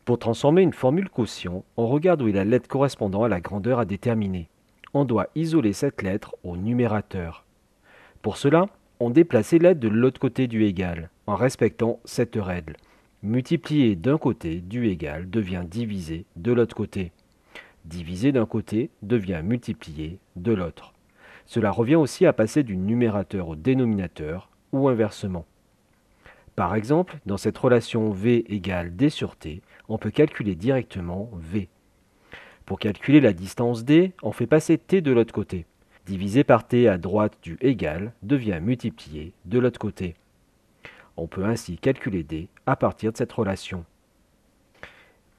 Pour transformer une formule quotient, on regarde où est la lettre correspondant à la grandeur à déterminer. On doit isoler cette lettre au numérateur. Pour cela, on déplace les lettres de l'autre côté du égal, en respectant cette règle. Multiplier d'un côté du égal devient diviser de l'autre côté. Diviser d'un côté devient multiplier de l'autre. Cela revient aussi à passer du numérateur au dénominateur ou inversement. Par exemple, dans cette relation V égale D sur T, on peut calculer directement V. Pour calculer la distance D, on fait passer T de l'autre côté. Divisé par T à droite du égal devient multiplié de l'autre côté. On peut ainsi calculer D à partir de cette relation.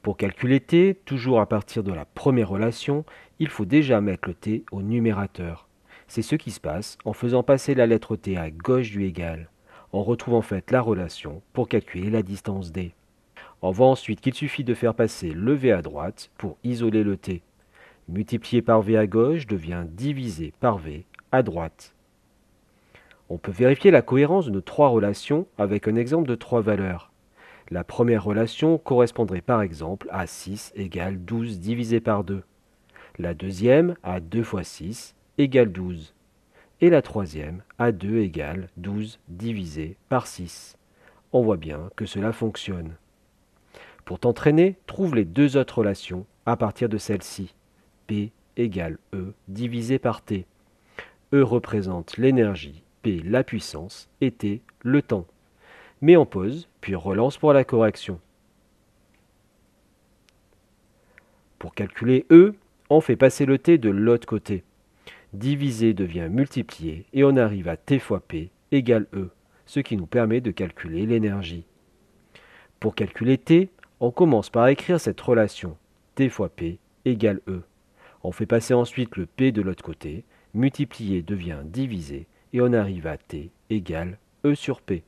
Pour calculer T, toujours à partir de la première relation, il faut déjà mettre le T au numérateur. C'est ce qui se passe en faisant passer la lettre T à gauche du égal. On retrouve en fait la relation pour calculer la distance D. On voit ensuite qu'il suffit de faire passer le V à droite pour isoler le T. Multiplié par V à gauche devient divisé par V à droite. On peut vérifier la cohérence de nos trois relations avec un exemple de trois valeurs. La première relation correspondrait par exemple à 6 égale 12 divisé par 2. La deuxième à 2 fois 6 égale 12. Et la troisième à 2 égale 12 divisé par 6. On voit bien que cela fonctionne. Pour t'entraîner, trouve les deux autres relations à partir de celle-ci. P égale E divisé par T. E représente l'énergie, P la puissance et T le temps. Mets en pause, puis relance pour la correction. Pour calculer E, on fait passer le T de l'autre côté. Diviser devient multiplier et on arrive à T fois P égale E, ce qui nous permet de calculer l'énergie. Pour calculer T, on commence par écrire cette relation T fois P égale E. On fait passer ensuite le P de l'autre côté, multiplier devient diviser et on arrive à T égale E sur P.